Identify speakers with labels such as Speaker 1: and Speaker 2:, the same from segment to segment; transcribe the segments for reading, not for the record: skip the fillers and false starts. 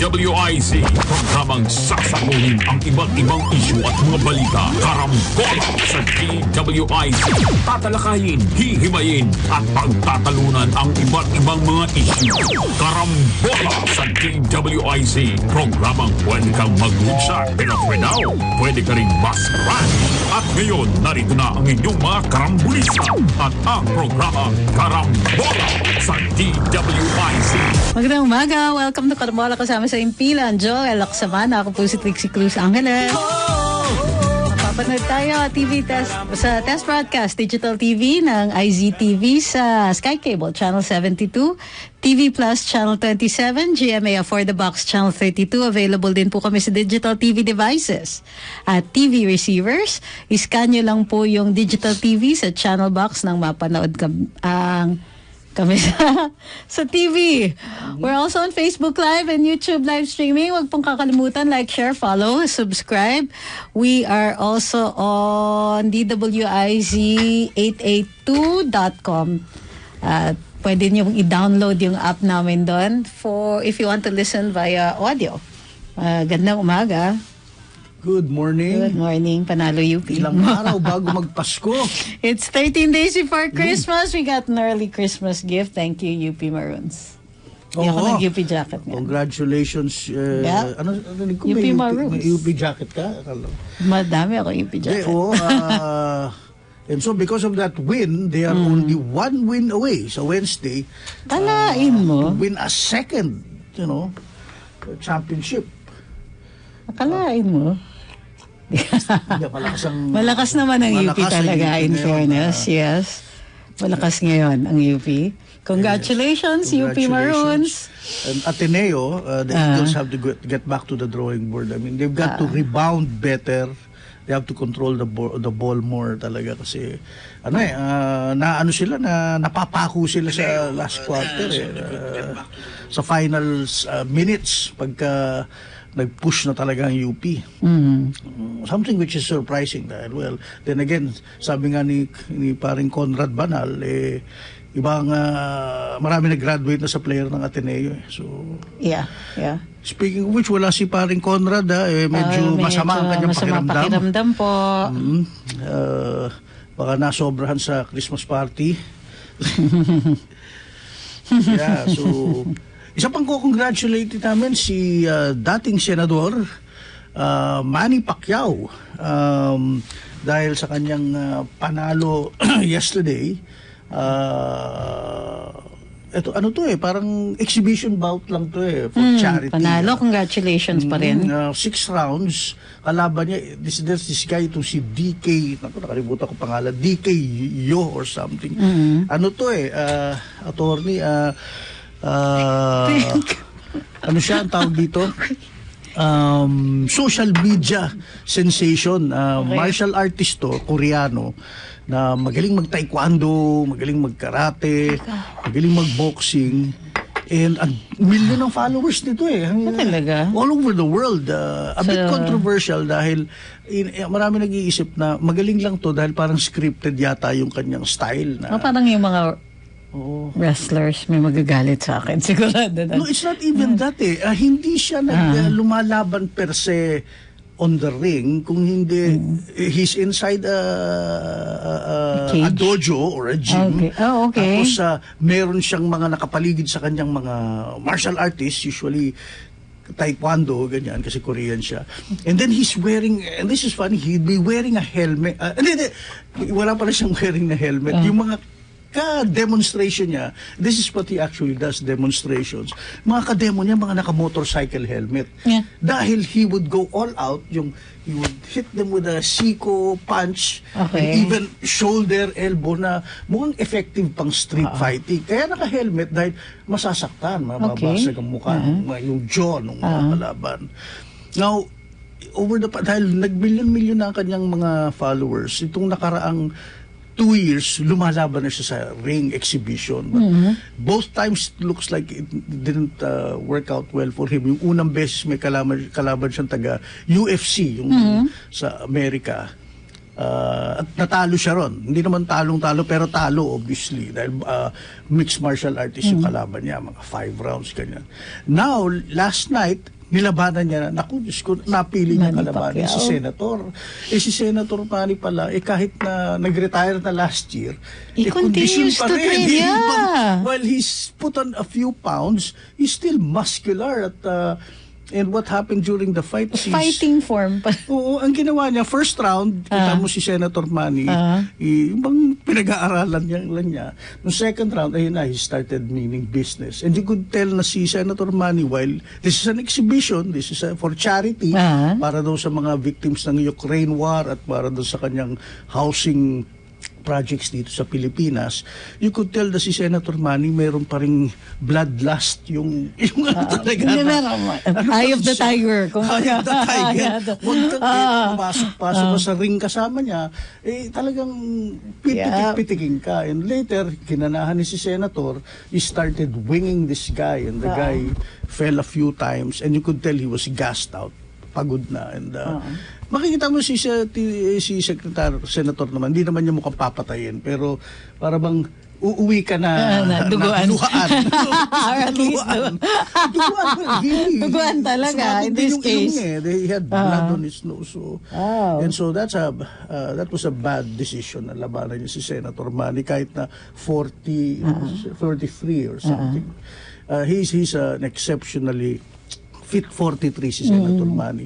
Speaker 1: DWIZ, programang sasakuhin ang iba't ibang isyu at mga balita. Karambola sa DWIZ. Tatalakayin, hihimayin at pagtatalunan ang iba't ibang mga isyu. Karambola sa DWIZ, programang pwede kang mag-witsa, pero now, pwede ka rin masran. At ngayon, narito na ang inyong mga karambulista at ang programa Karambola sa DWIZ.
Speaker 2: Magandang umaga. Welcome to Karambola kasama sa Impilan, Joel Oxamana. Ako po si Trixie Cruz Angeles. Mapapanood tayo sa test broadcast, digital TV ng IZTV sa Sky Cable, Channel 72, TV Plus, Channel 27, GMA For the Box, Channel 32. Available din po kami sa digital TV devices at TV receivers. Iscan nyo lang po yung digital TV sa channel box nang mapanood kami sa TV. We're also on Facebook Live and YouTube live streaming. Huwag pong kakalimutan, like, share, follow, subscribe. We are also on DWIZ882.com. At pwede niyong i-download yung app namin doon for if you want to listen via audio. Gandang umaga.
Speaker 3: Good morning.
Speaker 2: Good morning, Panalo UP.
Speaker 3: Ilang araw bago magpasko.
Speaker 2: It's 13 days before Christmas. We got an early Christmas gift. Thank you, UP Maroons. Hindi ako nag-UP jacket nga.
Speaker 3: Congratulations.
Speaker 2: UP Maroons.
Speaker 3: May UP jacket ka?
Speaker 2: Madami ako UP jacket.
Speaker 3: And so because of that win, they are only one win away sa Wednesday.
Speaker 2: Kalain mo?
Speaker 3: To win a second, championship.
Speaker 2: Akalain mo? Malakas naman ang UP talaga, in fairness. Yes. Malakas ngayon ang UP. Congratulations, UP Maroons.
Speaker 3: And Ateneo, the Eagles have to get back to the drawing board. I mean, they've got to rebound better. They have to control the ball more talaga kasi napapako sila sa last quarter sa finals minutes pagka nag-push na talaga ang UP. Something which is surprising dahil, well, then again, sabi nga ni paring Conrad Banal, ibang marami nag-graduate na sa player ng Ateneo. So, yeah. Speaking of which, wala si paring Conrad, medyo masama ang kanyang
Speaker 2: pakiramdam po.
Speaker 3: Baka nasobrahan sa Christmas party. So isa pang ko-congratulate namin si dating senador Manny Pacquiao dahil sa kanyang panalo yesterday. Parang exhibition bout lang to for charity.
Speaker 2: Panalo, congratulations pa rin.
Speaker 3: 6 rounds, kalaban niya, this guy itong si DK, nakalimutan ko pangalan, DK Yo or something. Attorney, siya ang tawag dito? Social media sensation, martial artist to, Koreano, na magaling mag-taekwondo, magaling mag-karate, magaling mag-boxing, and a million ng followers nito
Speaker 2: Talaga?
Speaker 3: all over the world. A bit controversial dahil marami nag-iisip na magaling lang to dahil parang scripted yata yung kanyang style.
Speaker 2: Parang yung mga wrestlers may magagalit sa akin sigurado.
Speaker 3: No, it's not even that hindi siya lumalaban per se on the ring, kung hindi he's inside a dojo or a gym.
Speaker 2: Okay.
Speaker 3: Tapos meron siyang mga nakapaligid sa kanyang mga martial artists, usually taekwondo, ganyan, kasi Korean siya. And then he's wearing, and this is funny, he'd be wearing a helmet. Wala pala siyang wearing na helmet. Yung mga ka-demonstration niya, this is what he actually does, demonstrations. Mga ka-demo niya, mga naka-motorcycle helmet. Dahil he would go all out, he would hit them with a siko, punch, and even shoulder, elbow na mukhang effective pang street fighting. Kaya naka-helmet dahil masasaktan, mababasag ang mukha, yung jaw ng mga kalaban. Now, dahil nag-million-million na ang kanyang mga followers, itong nakaraang 2 years, lumalaban na siya sa ring exhibition. But both times, it looks like it didn't work out well for him. Yung unang beses may kalaban siyang taga UFC, yung sa Amerika. At natalo siya ron. Hindi naman talong-talo, pero talo, obviously. Dahil mixed martial artist yung kalaban niya, mga 5 rounds, ganyan. Now, last night, nilabanan niya na, naku, Diyos ko, napili niya
Speaker 2: Manny
Speaker 3: kalabanin si
Speaker 2: Pacquiao.
Speaker 3: Senator. Si Senator Manny pala, kahit na nag-retire na last year,
Speaker 2: He continues
Speaker 3: condition
Speaker 2: to train, yeah.
Speaker 3: While he's put on a few pounds, he's still muscular at and what happened during the fight is...
Speaker 2: Fighting form pa.
Speaker 3: Oo, ang ginawa niya, first round, kita mo si Senator Manny, yung bang pinag-aaralan niya. No second round, ayun na, he started meaning business. And you could tell na si Senator Manny, while this is an exhibition, this is for charity, para daw sa mga victims ng Ukraine war at para daw sa kanyang housing projects dito sa Pilipinas, you could tell na si Senator Manny mayroon pa ring bloodlust yung talaga
Speaker 2: Eye of the tiger.
Speaker 3: Eye of the tiger. Huwag kang pumasok-pasok ka sa ring kasama niya, talagang pitiking ka. And later, kinanahan ni si Senator, he started winging this guy and the guy fell a few times and you could tell he was gassed out. Pagod na. And makikita mo si Secretary Senator naman, hindi naman niya mukhang papatayin, pero para bang uuwi ka na
Speaker 2: duguan.
Speaker 3: Duguan
Speaker 2: talaga in this case.
Speaker 3: They had blood on his nose. And so that was a bad decision na labanan niya si Senator Manny kahit na 43 or something. He's an exceptionally fit 43 si Senator Manny.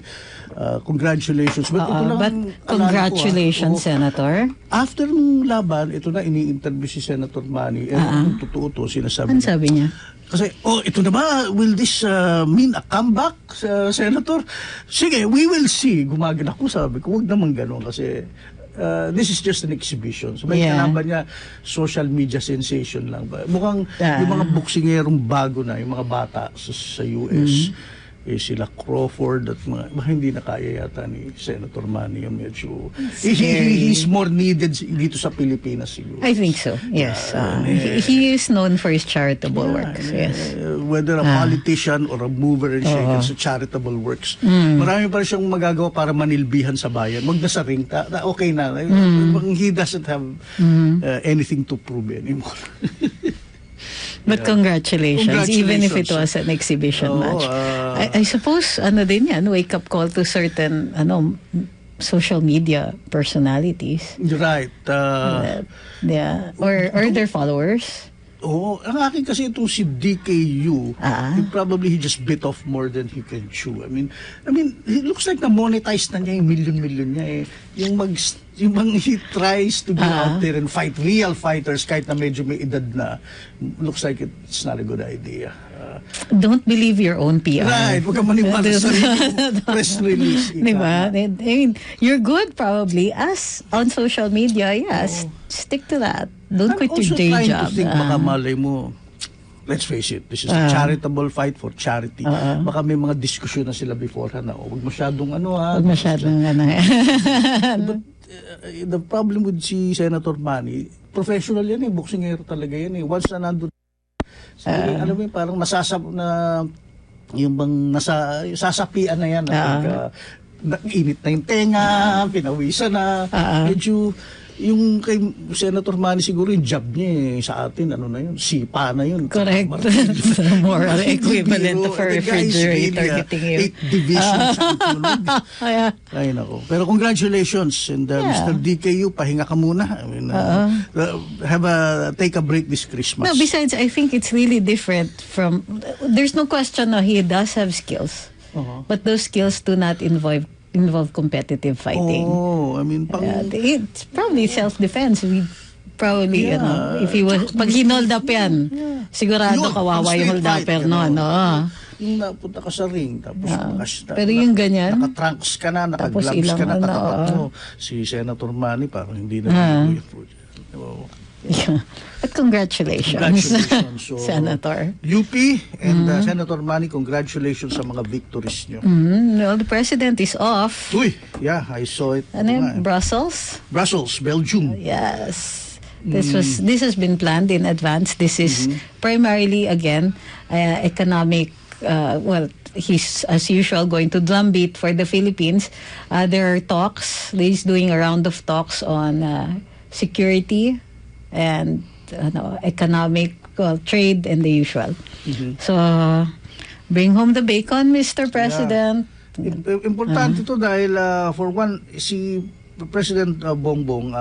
Speaker 3: Congratulations. But
Speaker 2: congratulations, Senator.
Speaker 3: After nung laban, ito na, ini-interview si Senator Manny. Kung totoo to, sinasabi
Speaker 2: Ano sabi niya?
Speaker 3: Kasi, ito na ba? Will this mean a comeback, Senator? Sige, we will see. Gumagana ko, sabi ko, huwag naman ganun kasi this is just an exhibition. So, may kalaban niya, social media sensation lang ba? Mukhang yung mga boksingerong bago na, yung mga bata sa US, sila Crawford at mga hindi na kaya yata ni Senator Manny yung medyo he's more needed dito sa Pilipinas siguro.
Speaker 2: I think so, yes. He is known for his charitable works. Yes.
Speaker 3: Whether a politician or a mover and shaker sa charitable works, marami pa rin siyang magagawa para manilbihan sa bayan. Wag na sa ring, okay na. He doesn't have anything to prove anymore.
Speaker 2: But congratulations, even if it was an exhibition match. I suppose, din yan, wake-up call to certain, social media personalities.
Speaker 3: Right.
Speaker 2: Or their followers.
Speaker 3: Ang akin kasi itong si DKU, he just bit off more than he can chew. I mean, it looks like na-monetize na niya yung million niya eh. Yung he tries to go out there and fight real fighters kahit na medyo may edad na, looks like it's not a good idea.
Speaker 2: Don't believe your own PR.
Speaker 3: Right, huwag ka maniwala sa press release.
Speaker 2: Diba? I mean, you're good probably as on social media, yes. Stick to that. Don't quit your day job.
Speaker 3: I'm also trying to think, baka malay mo, let's face it, this is a charitable fight for charity. Baka may mga diskusyon na sila beforehand na, huwag masyadong
Speaker 2: Huwag masyadong
Speaker 3: But the problem with si Senator Manny, professional yan boksingero talaga yan Once na nandun, alam mo yun, parang yung bang sasapian na yan. Init na yung tenga, pinawisan na, medyo yung kay Senator Manny siguro yung job niya sa atin, sipa na yun.
Speaker 2: Correct. Moral equivalent of a refrigerator hitting you.
Speaker 3: 8 divisions sa tulog. Ay nako. Pero congratulations and Mr. DKU, pahinga ka muna. I mean, take a break this Christmas.
Speaker 2: No, besides, I think it's really different from, there's no question he does have skills. But those skills do not involve competitive fighting.
Speaker 3: I mean,
Speaker 2: it's probably self-defense. We probably, if he was, pag hinold up yan, sigurado kawawa yung hold upper noon.
Speaker 3: Yung napunta ka sa ring, tapos
Speaker 2: pero yung ganyan,
Speaker 3: nakatrunks ka na, nakagloves ka na, tatapat mo. Si Senator Manny, parang hindi na
Speaker 2: But congratulations
Speaker 3: so,
Speaker 2: Senator.
Speaker 3: UP and Senator Manny, congratulations sa mga victories nyo.
Speaker 2: Well, the president is off.
Speaker 3: I saw it.
Speaker 2: Brussels,
Speaker 3: Belgium.
Speaker 2: Yes. This has been planned in advance. This is primarily, again, economic. He's, as usual, going to drumbeat for the Philippines. There are talks. He's doing a round of talks on security and economic, trade and the usual. So Bring home the bacon, Mr. President.
Speaker 3: Importante to dahil for one, si President Bongbong,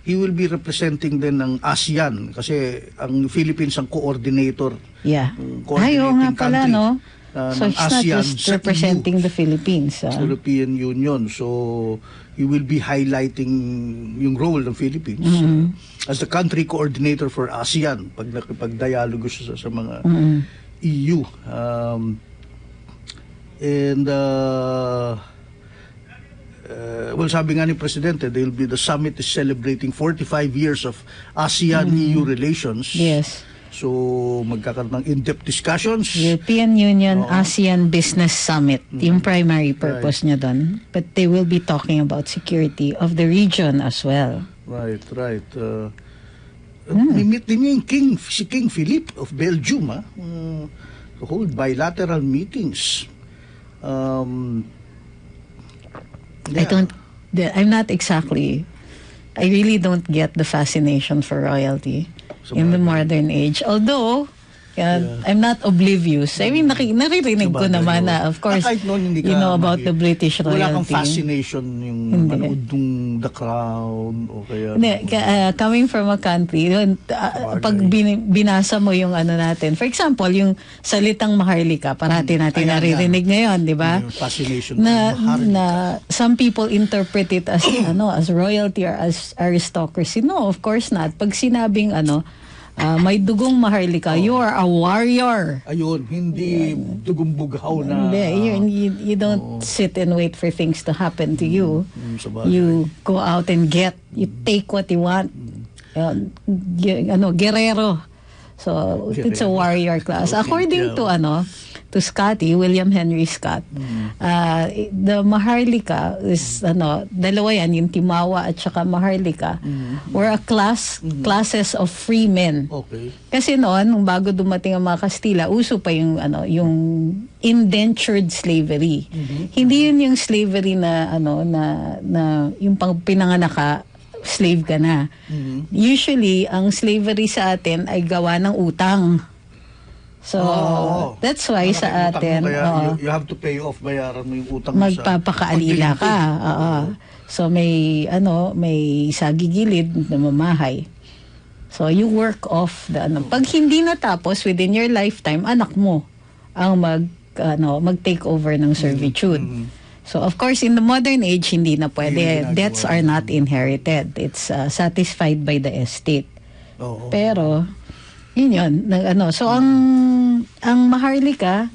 Speaker 3: he will be representing din ng ASEAN kasi ang Philippines ang coordinator.
Speaker 2: Yeah.
Speaker 3: Coordinating
Speaker 2: nga pala,
Speaker 3: country,
Speaker 2: no? So
Speaker 3: ng
Speaker 2: he's not
Speaker 3: ASEAN
Speaker 2: just
Speaker 3: sa
Speaker 2: representing the Philippines.
Speaker 3: sa European Union. So he will be highlighting yung role ng Philippines as the country coordinator for ASEAN pag nakipag-dialogue siya sa mga EU. Well, sabi nga ni Presidente, they'll be the summit is celebrating 45 years of ASEAN-EU relations.
Speaker 2: Yes.
Speaker 3: So, magkakaroon ng in-depth discussions.
Speaker 2: European Union ASEAN Business Summit. Yung primary purpose niya doon. But they will be talking about security of the region as well.
Speaker 3: Right. Meet din niya yung si King Philip of Belgium, to hold bilateral meetings.
Speaker 2: I'm not exactly, I really don't get the fascination for royalty in the modern age. Although, I'm not oblivious. I mean, naririnig ko naman na, of course,
Speaker 3: kahit noon,
Speaker 2: you know about the British royalty.
Speaker 3: Wala kang fascination yung manood ng The Crown o kaya...
Speaker 2: Coming from a country, pag binasa mo yung ano natin, for example, yung salitang Maharlika, parati natin naririnig ngayon, di ba?
Speaker 3: Fascination
Speaker 2: na some people interpret it as as royalty or as aristocracy. No, of course not. Pag sinabing may dugong Maharlika, you are a warrior.
Speaker 3: Ayun, hindi dugong bughaw na...
Speaker 2: Hindi, you don't sit and wait for things to happen to you. You go out and you take what you want. Guerrero. So, it's a warrior class. Okay, according to Scotty, William Henry Scott, the Maharlika is, dalawa yan, yung Timawa at saka Maharlika, were a classes of free men.
Speaker 3: Okay.
Speaker 2: Kasi noon, nung bago dumating ang mga Kastila, uso pa yung, yung indentured slavery. Hindi yun yung slavery na, yung pang pinanganak ka, slave ka na. Usually, ang slavery sa atin ay gawa ng utang. So, that's why sa atin,
Speaker 3: you have to pay off, bayaran mo yung utang mo
Speaker 2: magpapakaalila ka. So, may sagigilid na mamahay. So, you work off the Pag hindi natapos within your lifetime, anak mo ang mag-take over ng servitude. So, of course, in the modern age, hindi na pwede. Debts are not inherited. It's satisfied by the estate. Pero, yun. So, ang Maharlika,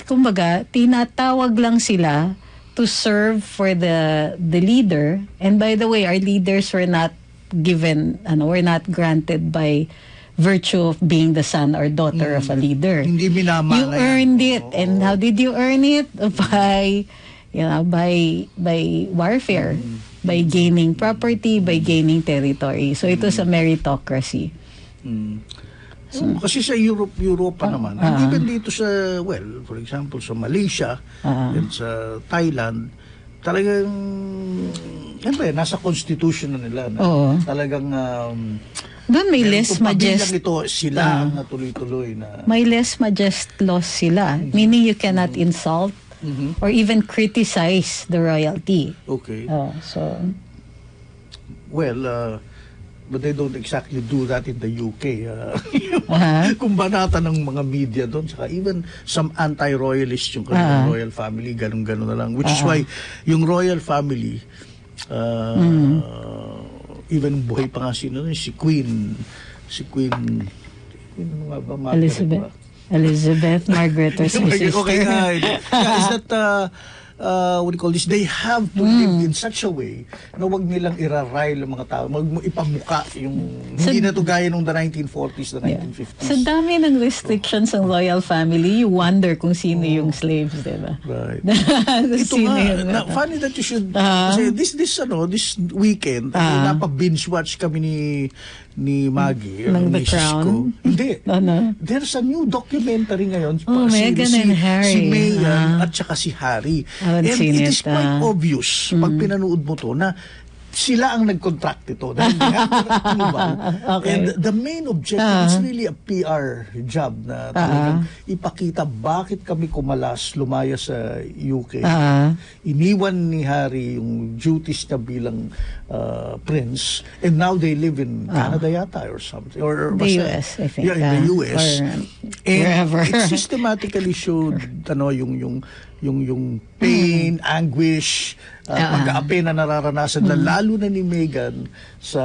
Speaker 2: kumbaga, tinatawag lang sila to serve for the leader. And by the way, our leaders were not given, were not granted by virtue of being the son or daughter of a leader.
Speaker 3: Hindi minamana.
Speaker 2: You earned it. And how did you earn it? By warfare, by gaining property, by gaining territory. So it was a meritocracy.
Speaker 3: Kasi sa Europa naman, and even dito sa, for example, sa Malaysia, and sa Thailand, talagang, nasa constitution na nila. Talagang,
Speaker 2: doon may less majest.
Speaker 3: Ito, sila ang tuloy-tuloy na. May
Speaker 2: less majest laws sila. Meaning you cannot insult or even criticize the royalty.
Speaker 3: Okay. But they don't exactly do that in the UK. Kung banata ng mga media doon, saka even some anti-royalist yung royal family, ganun-ganun na lang. Which is why yung royal family, even buhay pa nga si Queen
Speaker 2: Elizabeth, Margaret, or sister.
Speaker 3: Okay, is that what do you call this? They have to live in such a way na wag nilang irarile ang mga tao, ipamuka yung hindi na to gaya nung the 1940s, the 1950s.
Speaker 2: Sa dami ng restrictions ng royal family, you wonder kung sino yung slaves, diba?
Speaker 3: Right.
Speaker 2: Ito nga,
Speaker 3: funny that you should say this weekend, napa-binge watch kami ni Maggie
Speaker 2: ng The Crown.
Speaker 3: Hindi. There's a new documentary ngayon
Speaker 2: Meghan and Harry.
Speaker 3: Si Meghan at saka si Harry. And it is quite obvious pag pinanood mo to na sila ang nag-contract ito dahil they have their approval.
Speaker 2: Okay.
Speaker 3: And the main objective is really a PR job na talagang ipakita bakit kami kumalas, lumaya sa UK. Iniwan ni Harry yung duties niya bilang prince, and now they live in Canada yata or something. Or
Speaker 2: the US, I think.
Speaker 3: Yeah, in the US.
Speaker 2: Or
Speaker 3: And
Speaker 2: wherever.
Speaker 3: it systematically showed yung pain, anguish, pag-aapi na nararanasan na lalo na ni Meghan sa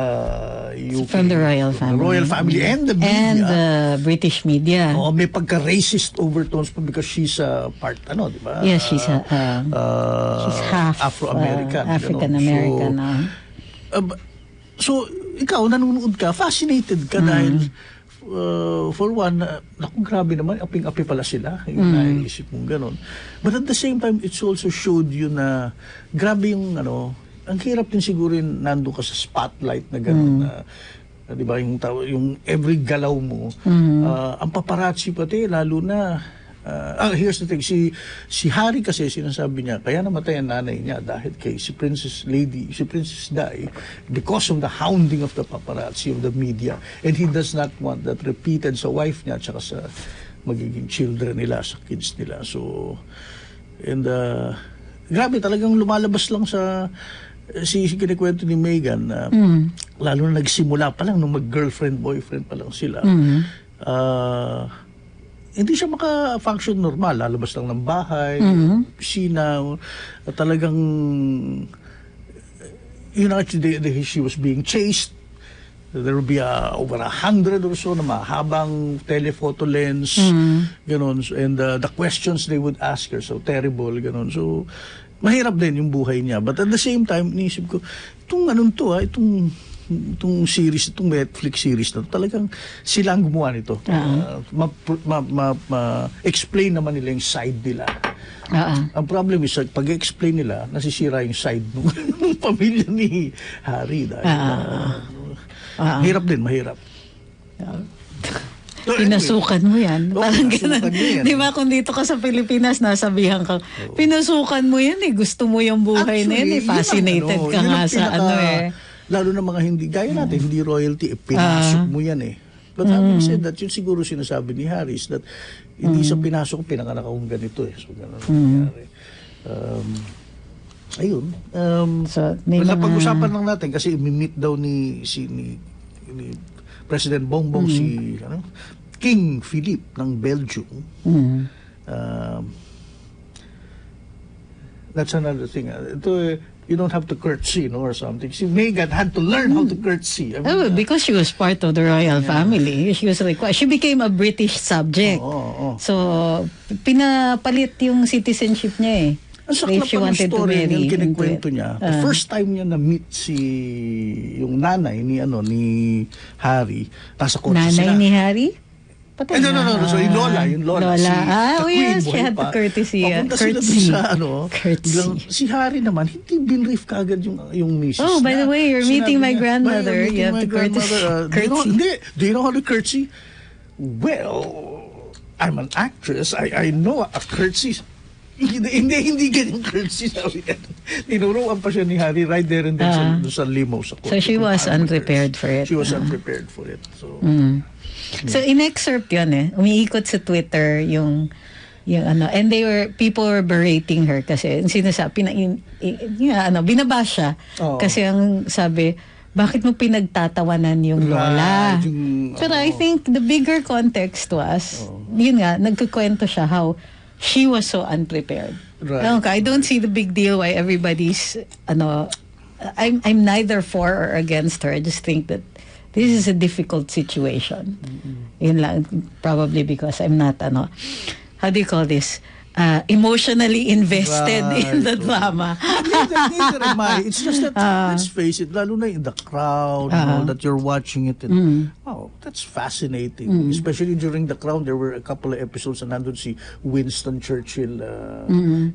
Speaker 3: UK.
Speaker 2: From the royal family.
Speaker 3: The royal family and the media.
Speaker 2: And the British media.
Speaker 3: Oh, may pagka-racist overtones pa because she's part, di ba?
Speaker 2: Yes, she's half
Speaker 3: Afro-American.
Speaker 2: African-American.
Speaker 3: So, ikaw, nanonood ka, fascinated ka dahil for one, naku, grabe naman, aping-api pala sila. Yung naisip mong ganon. But at the same time, it's also showed you na grabe yung, ang hirap din siguro yung nandun ka sa spotlight na ganon na, di ba, yung every galaw mo, ang paparazzi pati, lalo na, here's the thing, si Harry kasi sinasabi niya, kaya namatay ang nanay niya dahil kay si Princess Di, because of the hounding of the paparazzi, of the media, and he does not want that repeated sa wife niya at saka sa magiging children nila, sa kids nila. So, and grabe, talagang lumalabas lang sa kinikwento ni Meghan na lalo na nagsimula pa lang nung mag-girlfriend, boyfriend pa lang sila. Hindi siya maka-function normal. Lalabas lang ng bahay, opisina, talagang she was being chased. There will be over 100 or so na mahabang telephoto lens, ganon. And the questions they would ask her, so terrible, ganon. So, mahirap din yung buhay niya. But at the same time, iniisip ko, itong series, itong Netflix series na talagang sila ang gumawa nito. Ma-explain naman nila yung side nila. Ang problem is, pag-explain nila, nasisira yung side ng pamilya ni Harry. Mahirap din, mahirap. So,
Speaker 2: pinasukan mo yan. Parang ganun. Di ba kung dito ka sa Pilipinas, nasabihan ka, pinasukan mo yan Gusto mo yung buhay na yan Fascinated ka nga sa
Speaker 3: lalo na mga hindi, gaya natin, hindi royalty, pinasok mo yan But having said that, yun siguro sinasabi ni Harris that hindi sa pinasok, pinanganak akong ganito So, gano'n nangyari. Ayun.
Speaker 2: So,
Speaker 3: napag-usapan lang natin kasi imi-meet daw ni President Bongbong si King Philip ng Belgium. That's another thing. Ito, you don't have to curtsy, or something. Si Meghan had to learn how to curtsy.
Speaker 2: Because she was part of the royal family. She was she became a British subject. So, pinapalit yung citizenship niya
Speaker 3: Ang saklap pa ng story yung kinikwento niya. The first time niya na-meet yung nanay ni Harry, nasa kotse sila.
Speaker 2: Nanay ni Harry?
Speaker 3: No. So, yung Lola.
Speaker 2: Yes, she had the courtesy.
Speaker 3: Papunta sila sa si Harry naman, hindi binrief kagad yung misis.
Speaker 2: Oh, by the way, you're meeting my grandmother. You have to courtesy.
Speaker 3: Do you know how to curtsy? Well, I'm an actress. I know a curtsy. Hindi ganyan curtsy. Tinuruan pa siya ni Harry right there and then sa limo. So
Speaker 2: she was unprepared for it.
Speaker 3: She was unprepared for it. So,
Speaker 2: So in-excerpt yun umiikot sa Twitter yung and people were berating her kasi sinasabi binabash siya kasi ang sabi, bakit mo pinagtatawanan yung Lola? Pero I think the bigger context was yun nga, nagkukwento siya how she was so unprepared. I don't see the big deal why everybody's I'm neither for or against her. I just think that this is a difficult situation. Yun lang, probably because I'm not, how do you call this? Emotionally invested in the drama.
Speaker 3: Neither am I. It's just that, let's face it, lalo na in the crowd, that you're watching it. And, wow, that's fascinating. Especially during the Crown, there were a couple of episodes na nandun si Winston Churchill.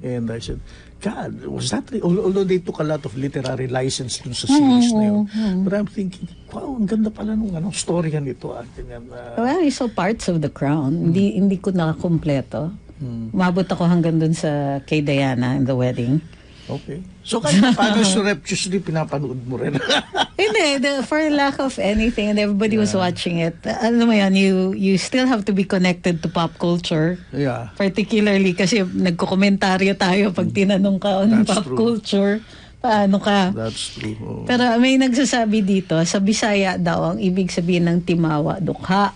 Speaker 3: And I said, God, was that although they took a lot of literary license dun sa series na yun. But I'm thinking, wow, ang ganda pala nung story nito.
Speaker 2: Well, I saw parts of The Crown. Hindi ko nakakumpleto. Umabot ako hanggang dun sa kay Diana in the wedding.
Speaker 3: Okay. So kahit paano surreptitiously pinapanood mo rin?
Speaker 2: Hindi, for lack of anything, and everybody was watching it. Alam mo yan, you still have to be connected to pop culture.
Speaker 3: Yeah.
Speaker 2: Particularly kasi nagkokomentaryo tayo pag tinanong ka ng pop culture. Paano ka?
Speaker 3: That's true. Oh.
Speaker 2: Pero may nagsasabi dito, sa Bisaya daw, ang ibig sabihin ng timawa, dukha.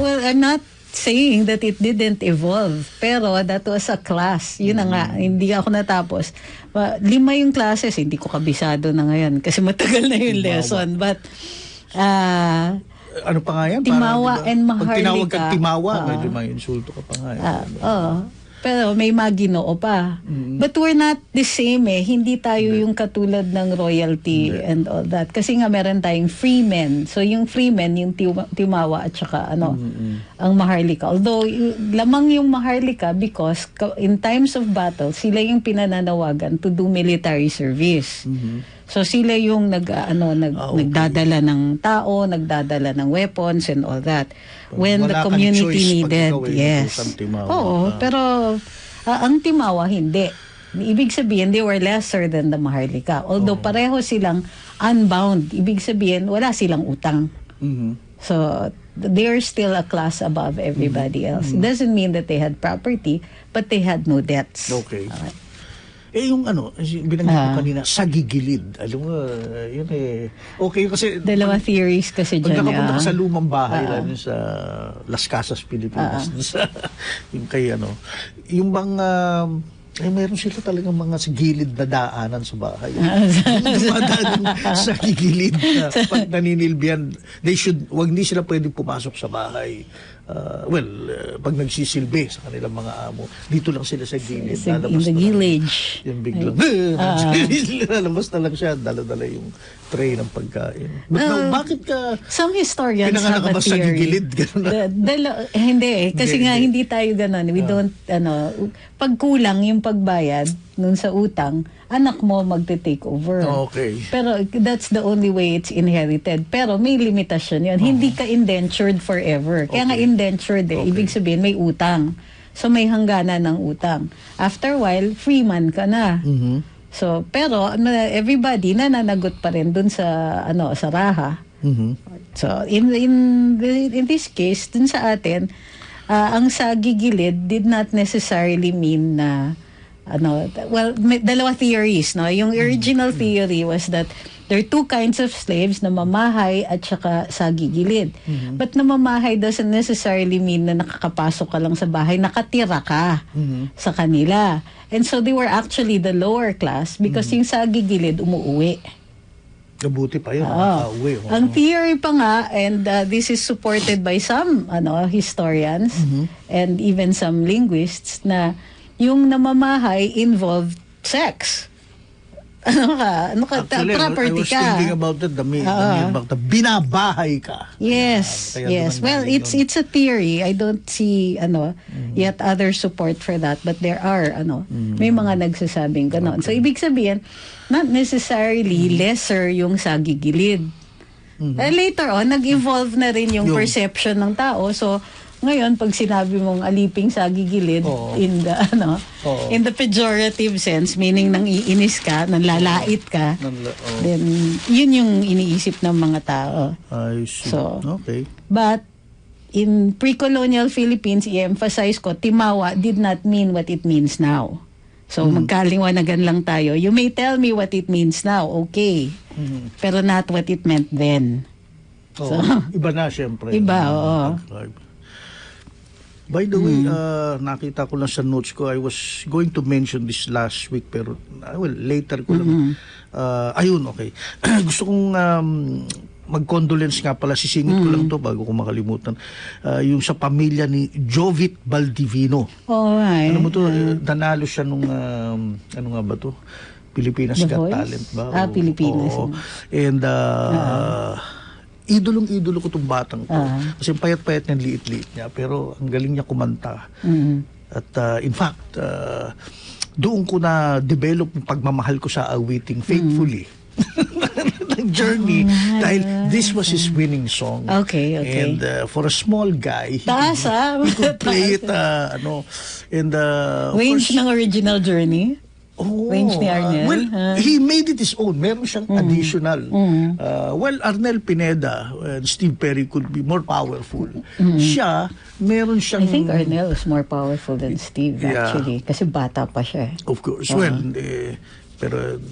Speaker 2: Well, I'm not saying that it didn't evolve, pero that was a class. Yun na nga, hindi ako natapos. 5 yung classes, hindi ko kabisado na ngayon kasi matagal na yung lesson. But,
Speaker 3: ano pa nga yan?
Speaker 2: Timawa
Speaker 3: diba,
Speaker 2: and Maharlika.
Speaker 3: Pag tinawag ka timawa, medyo may insulto ka pa nga yan.
Speaker 2: Pero may maginoo pa. But we're not the same eh. Hindi tayo yung katulad ng royalty and all that. Kasi nga meron tayong freemen. So yung freemen, yung timawa at saka ang Maharlika. Although lamang yung Maharlika because in times of battle, sila yung pinananawagan to do military service. So sila yung nagdadala ng tao, nagdadala ng weapons and all that. When the community needed, yes. Oo, pero ang timawa hindi. Ibig sabihin, they were lesser than the Maharlika. Although pareho silang unbound. Ibig sabihin, wala silang utang. So, they're still a class above everybody else. It doesn't mean that they had property, but they had no debts.
Speaker 3: Okay. Yung binanggit ko kanina, sa gigilid. Alam mo, yun okay kasi...
Speaker 2: Dalawa theories kasi dyan.
Speaker 3: Pag nakapunta ka sa lumang bahay, lalo sa Las Casas, Pilipinas, yung kay yung mga... meron sila talagang mga sa gilid na daanan sa bahay. Sa gilid na pag naninilbihan, wag hindi sila pwedeng pumasok sa bahay. Pag nagsisilbi sa kanilang mga amo, dito lang sila sa gilid.
Speaker 2: In the village.
Speaker 3: Yung biglang, lalabas na lang siya, dala-dala yung tray ng pagkain. But bakit ka,
Speaker 2: some historians have a theory.
Speaker 3: Sa gigilid?
Speaker 2: Hindi kasi nga hindi tayo ganun. We don't, pag kulang yung pagbayad nun sa utang, anak mo magte-take over.
Speaker 3: Okay.
Speaker 2: Pero that's the only way it's inherited. Pero may limitasyon yun. Hindi ka indentured forever. Kaya nga indentured ibig sabihin may utang. So may hangganan ng utang. After a while, free man ka na. So, pero everybody nananagot pa rin dun sa sa raha. So, in this case, dun sa atin, ang sagigilid did not necessarily mean na may dalawa theories, no? Yung original theory was that there are two kinds of slaves, na mamahay at saka sagigilid. But namamahay doesn't necessarily mean na nakakapasok ka lang sa bahay, nakatira ka sa kanila. And so they were actually the lower class because yung sagigilid umuuwi.
Speaker 3: Kabuti pa yun, nakauwi.
Speaker 2: Ang theory pa nga, and this is supported by some historians and even some linguists, na yung namamahay involved sex.
Speaker 3: Actually,
Speaker 2: property ka.
Speaker 3: I was thinking about that, the binabahay ka.
Speaker 2: Yes, yes. Well, it's a theory. I don't see yet other support for that, but there are may mga nagsasabing ganon. So ibig sabihin, not necessarily lesser yung sagigilid. Later on, nag-evolve na rin yung perception ng tao. So ngayon, pag sinabi mong aliping sagigilid in the in the pejorative sense, meaning nang iinis ka, nanlalait ka, then yun yung iniisip ng mga tao.
Speaker 3: I see.
Speaker 2: So,
Speaker 3: okay.
Speaker 2: But in pre-colonial Philippines, i-emphasize ko, timawa did not mean what it means now. So, magkaliwanagan lang tayo. You may tell me what it means now, okay. Pero not what it meant then.
Speaker 3: So, iba na, syempre.
Speaker 2: Iba, oo.
Speaker 3: By the way, nakita ko lang sa notes ko, I was going to mention this last week, pero later ko lang. Ayun, okay. Gusto kong mag-condolence nga pala, sisingit ko lang to bago ko makalimutan. Yung sa pamilya ni Jovit Baldivino.
Speaker 2: Alright.
Speaker 3: Ano mo to, nanalo siya nung, ano nga ba to? Pilipinas Got Talent ba?
Speaker 2: Pilipinas.
Speaker 3: And, idolong-idolo ko itong batang to. Kasi payat-payat niya, liit-liit niya. Pero ang galing niya kumanta. At in fact, doon ko na-develop yung pagmamahal ko sa awiting Faithfully. Journey. Dahil this was his winning song.
Speaker 2: Okay.
Speaker 3: And for a small guy,
Speaker 2: he
Speaker 3: could play it,
Speaker 2: range ng original Journey? range ni Arnel?
Speaker 3: Well, he made it his own. Meron siyang additional. Well, Arnel Pineda and Steve Perry could be more powerful. Siya, meron siyang...
Speaker 2: I think Arnel is more powerful than Steve, actually. Kasi bata pa siya.
Speaker 3: Of course. Well, pero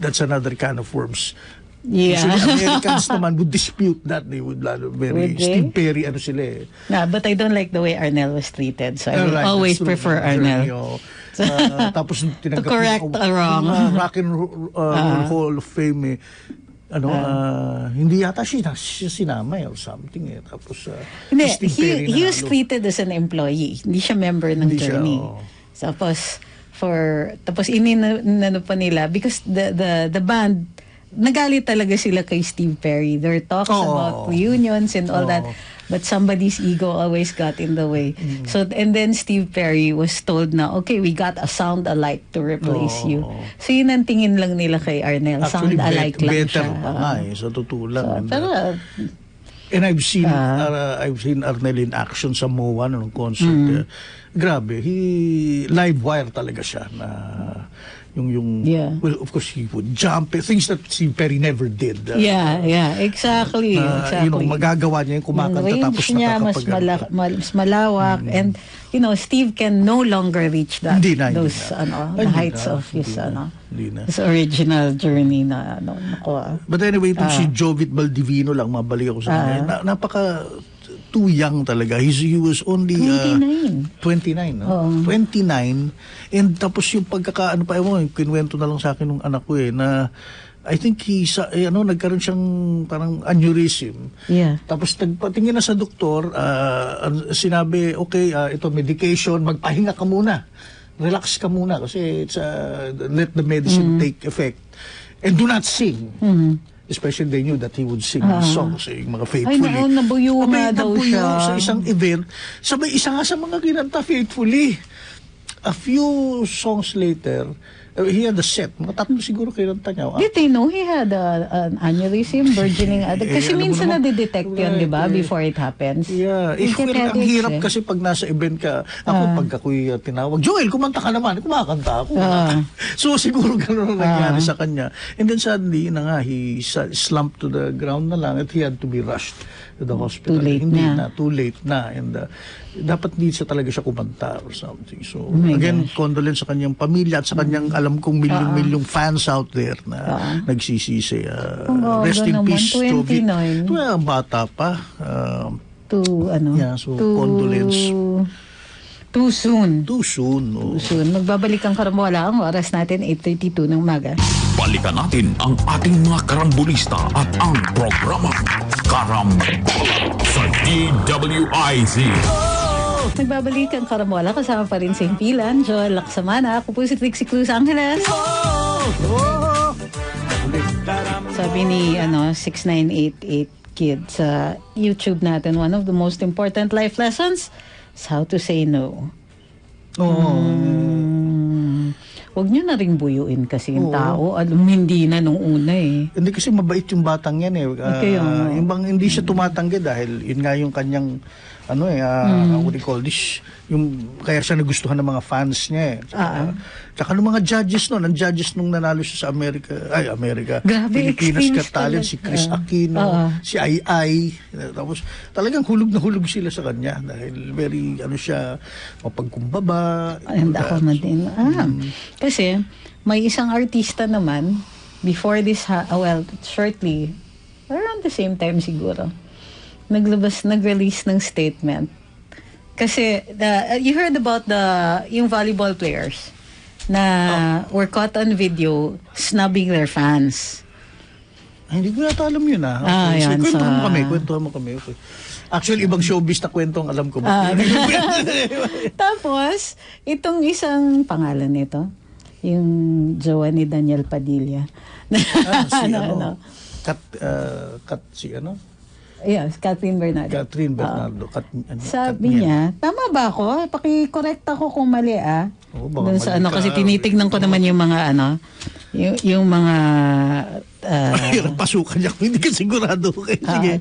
Speaker 3: that's another kind of worms.
Speaker 2: Yeah.
Speaker 3: Usually, Americans naman would dispute that. They would very... Steve Perry, ano sila eh.
Speaker 2: Nah, but I don't like the way Arnel was treated. So I will always prefer Arnel.
Speaker 3: Tapos
Speaker 2: to correct a wrong.
Speaker 3: Rock and Roll Hall of Fame hindi yata siya sinama or something eh. Tapos
Speaker 2: hindi, he was treated as an employee. Hindi siya member ng Journey. Tapos inano pa nila because the band nagalit talaga sila kay Steve Perry. There were talks about reunions and all that. But somebody's ego always got in the way. So, and then Steve Perry was told na, okay, we got a sound alike to replace you. So, yun ang tingin lang nila kay Arnel. Sound alike lang siya.
Speaker 3: Sa totoo lang.
Speaker 2: So,
Speaker 3: and I've seen Arnel in action sa MOA nung concert. Grabe, live wire talaga siya na well, of course, he would jump. Things that Steve Perry never did.
Speaker 2: Exactly.
Speaker 3: Magagawa niya yung kumakanta tapos
Speaker 2: nakakapag... mas malawak. And, Steve can no longer reach those heights of his original journey na
Speaker 3: But anyway, itong si Jovit Baldivino lang, mabalik ako sa kanya. Napaka... too young talaga. He was only 29, no? 29. And tapos yung pagkakaano pa kinuwento na lang sa akin ng anak ko na I think nagkaroon siyang parang aneurysm. Tapos nagpatingin na sa doktor, sinabi, okay, ito medication, magpahinga ka muna. Relax ka muna kasi let the medicine take effect. And do not sing. Especially they knew that he would sing songs, yung mga Faithfully.
Speaker 2: Ay, nabuyo nga daw siya.
Speaker 3: Sa isang event. Sabay, isa nga sa mga kinanta Faithfully. A few songs later, he had a set. Mga tatlo siguro kinanta niya.
Speaker 2: Did they know he had an aneurysm, burgeoning? Kasi minsan na-detect yun, di ba? Before it happens.
Speaker 3: Yeah. Ang hirap kasi pag nasa event ka, pag ako'y tinawag, Joel, kumanta ka naman. Kumakanta ako. So siguro gano'n nangyari sa kanya. And then suddenly, he slumped to the ground na lang at he had to be rushed to the hospital. Too late na. And dapat hindi talaga siya kumanta or something. So again, condolence sa kanyang pamilya at sa kanyang alam kong milyong fans out there na nagsisisi. Rest in peace, Jovi. Bata pa. Condolence.
Speaker 2: Too soon.
Speaker 3: Too soon.
Speaker 2: Magbabalik ang Karambola. Ang oras natin, 8:32 ng umaga.
Speaker 1: Balikan natin ang ating mga karambulista at ang programa Karambola sa DWIZ.
Speaker 2: Nagbabalik ang Karambola. Kasama pa rin sa himpilan, Joel Laksamana. Ako po si Trixie Cruz Angeles. Sabi ni 6988 kid sa YouTube natin, one of the most important life lessons is how to say no. Huwag nyo na rin buyuin kasi yung tao. Hindi na nung una eh.
Speaker 3: Hindi kasi mabait yung batang yan eh. Hindi siya tumatanggi dahil yun nga yung kanyang what do you call this? Kaya siya nagustuhan ng mga fans niya eh. Tsaka ng mga judges ang judges nung nanalo siya sa America.
Speaker 2: Grabe,
Speaker 3: Pilipinas Got Talent, si Chris Aquino, si Ai. Tapos talagang hulog na hulog sila sa kanya dahil very, siya, mapagkumbaba.
Speaker 2: And ako na din. Kasi, may isang artista naman, before this, shortly, around the same time siguro, nag-release ng statement. Kasi, you heard about yung volleyball players na were caught on video snubbing their fans.
Speaker 3: Hindi ko yata alam yun
Speaker 2: Yan,
Speaker 3: kwentuhan mo kami. Okay. Actually, ibang showbiz na kwento ang alam ko.
Speaker 2: Tapos, itong isang pangalan nito, yung jowa ni Daniel Padilla. Yes, Catherine Bernardo.
Speaker 3: Sabi
Speaker 2: niya, tama ba ako? Paki-correct ako kung mali Doon sa kasi tinitignan ko naman yung mga yung mga
Speaker 3: pasukan niya kung hindi ka sigurado. Okay, sige.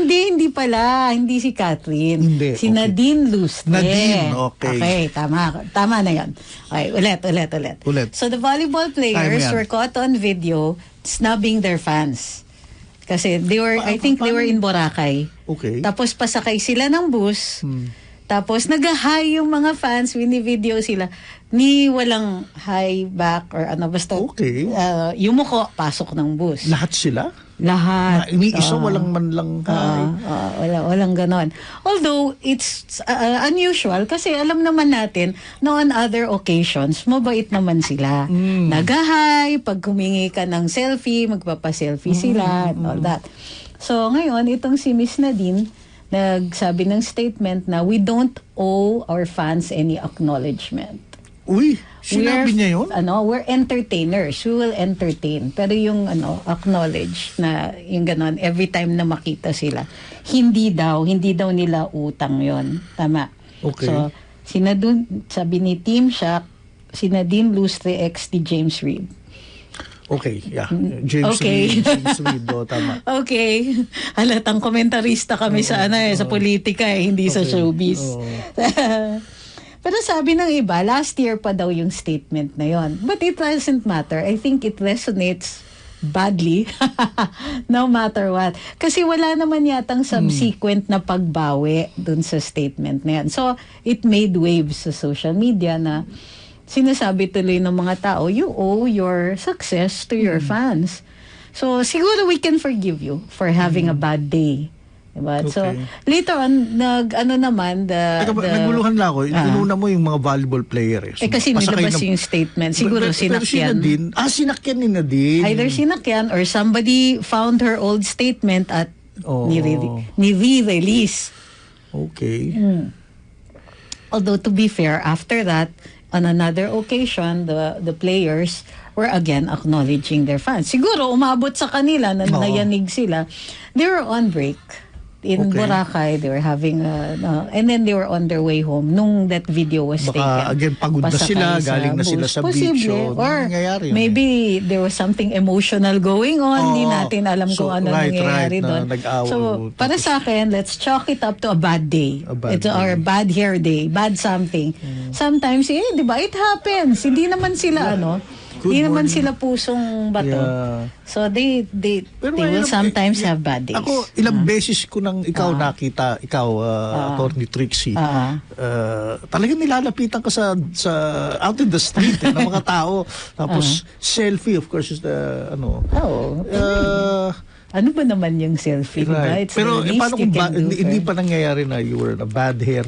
Speaker 2: Hindi pala. Hindi si Catherine.
Speaker 3: Hindi,
Speaker 2: si
Speaker 3: okay.
Speaker 2: Nadine Lustre.
Speaker 3: Nadine, okay.
Speaker 2: Okay, tama na yan. Okay, ulit. So the volleyball players were caught on video snubbing their fans. Kasi I think they were in Boracay.
Speaker 3: Okay.
Speaker 2: Tapos pasakay sila ng bus. Tapos nag-hi yung mga fans, wini-video sila. Ni walang hi back or ano, basta
Speaker 3: Okay.
Speaker 2: yumuko, pasok ng bus.
Speaker 3: Lahat sila?
Speaker 2: Lahat.
Speaker 3: Isa walang man lang
Speaker 2: walang ganon. Although, it's unusual kasi alam naman natin na on other occasions, mabait naman sila. Nag-hi, pag humingi ka ng selfie, magpapaselfie sila, and all that. So, ngayon, itong si Miss Nadine, nagsabi ng statement na we don't owe our fans any acknowledgement.
Speaker 3: Uy, sinabi niya yun?
Speaker 2: We're entertainers. We will entertain. Pero yung acknowledge na yung ganon, every time na makita sila, hindi daw nila utang yon. Tama.
Speaker 3: Okay.
Speaker 2: So, sabi ni Team Shaq, si Nadine Lustre ex ni James Reid.
Speaker 3: Okay, yeah. James Reid, tama.
Speaker 2: Okay. Halatang komentarista kami sa politika hindi sa showbiz. Pero sabi ng iba, last year pa daw yung statement na yon. But it doesn't matter. I think it resonates badly no matter what. Kasi wala naman yatang subsequent na pagbawi dun sa statement na yan. So, it made waves sa social media na sinasabi tuloy ng mga tao, you owe your success to your fans. So, siguro we can forgive you for having a bad day. Diba?
Speaker 3: Okay.
Speaker 2: So, later on,
Speaker 3: naguluhan lang ako. Inuna mo yung mga volleyball player.
Speaker 2: Kasi nilabas yung statement. Siguro sinakyan.
Speaker 3: Sinakyan ni Nadine.
Speaker 2: Either sinakyan or somebody found her old statement at nire-release.
Speaker 3: Okay.
Speaker 2: Although, to be fair, after that, on another occasion, the players were again acknowledging their fans. Siguro, umabot sa kanila na nayanig sila. They were on break in Boracay. They were having and then they were on their way home nung that video was taken.
Speaker 3: Again, pagod na sila, galing na sila sa beach.
Speaker 2: Or maybe there was something emotional going on. Hindi natin alam kung ano nangyayari doon. So, para sa akin, let's chalk it up to a bad day. Or bad hair day, bad something. Sometimes, di ba, it happens. Hindi naman sila, hindi naman sila pusong bato. Yeah. So, they will sometimes have bad days.
Speaker 3: Ako, ilang beses ko nang nakita, Attorney Trixie, talagang nilalapitan ka sa out in the street ng mga tao. Tapos, selfie, of course, is the,
Speaker 2: ano ba naman yung selfie?
Speaker 3: Right.
Speaker 2: It's
Speaker 3: pero paano kung hindi
Speaker 2: for...
Speaker 3: pa nangyayari na you were in a bad day,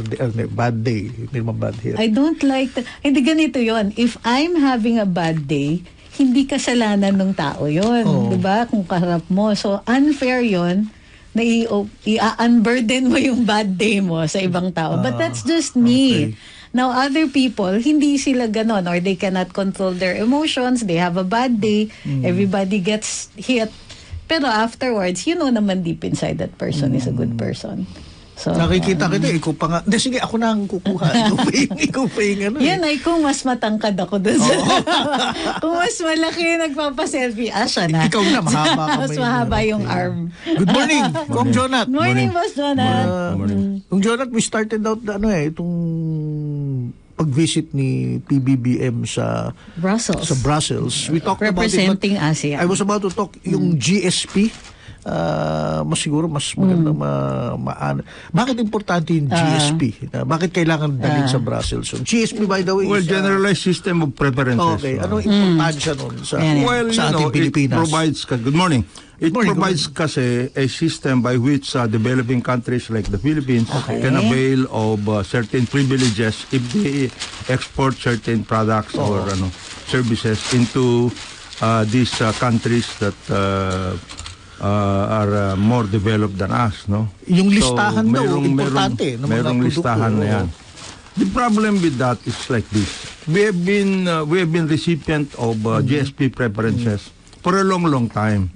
Speaker 3: hindi naman bad hair.
Speaker 2: I don't like hindi ganito yon. If I'm having a bad day, hindi kasalanan ng tao yon, 'di ba? Kung kaharap mo. So unfair yon na i-unburden mo yung bad day mo sa ibang tao. But that's just me. Okay. Now, other people, hindi sila ganon or they cannot control their emotions. They have a bad day. Everybody gets hit. Pero afterwards, naman deep inside that person is a good person. So,
Speaker 3: nakikita kita, ikaw pa nga. Hindi, sige, ako na ang kukuha. Ikaw pa yung
Speaker 2: Yan ay kung mas matangkad ako doon. Kung mas malaki nagpapaselfie, siya na.
Speaker 3: Ikaw na, mahaba ka.
Speaker 2: Mas mahaba yung arm.
Speaker 3: Good morning, Kong Jonat.
Speaker 2: Morning, Boss Jonat.
Speaker 3: Kong Jonat, we started out itong pag-visit ni PBBM sa Brussels. We talked
Speaker 2: representing
Speaker 3: about it,
Speaker 2: ASEAN.
Speaker 3: I was about to talk yung GSP. Mas maganda bakit importante yung GSP? Bakit kailangan dalhin sa Brussels? So, GSP, by the way,
Speaker 4: generalized system of preferences.
Speaker 3: Okay. Anong importansya nun sa ating Pilipinas?
Speaker 4: Good morning. It provides kasi a system by which developing countries like the Philippines can avail of certain privileges if they export certain products or services into these countries that are more developed than us, no?
Speaker 3: Yung listahan daw, importante.
Speaker 4: Merong listahan na yan. The problem with that is like this. We have been recipient of GSP preferences for a long time.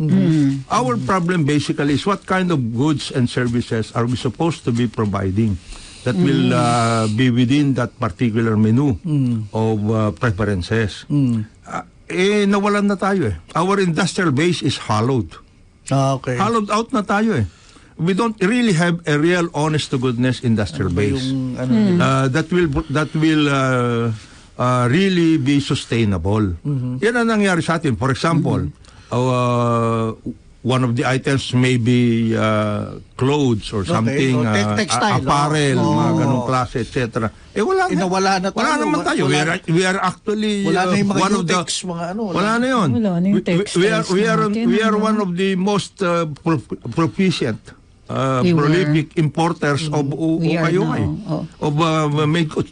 Speaker 4: Our problem basically is what kind of goods and services are we supposed to be providing that will be within that particular menu of preferences. nawalan na tayo eh. Our industrial base is hollowed.
Speaker 3: Okay.
Speaker 4: Hollowed out na tayo eh. We don't really have a real honest to goodness industrial base that will really be sustainable. Yan ang nangyari sa atin. For example, one of the items may be clothes or something,
Speaker 3: textile,
Speaker 4: apparel, mga ganong klase, etc. Wala na.
Speaker 3: Wala na tayo.
Speaker 4: Wala naman tayo. We are actually
Speaker 3: wala na yung mga
Speaker 4: one of the...
Speaker 3: mga ano.
Speaker 4: Wala na yun.
Speaker 2: Wala na yung textiles
Speaker 4: We are one of the most proficient, prolific importers of ukay-ukay.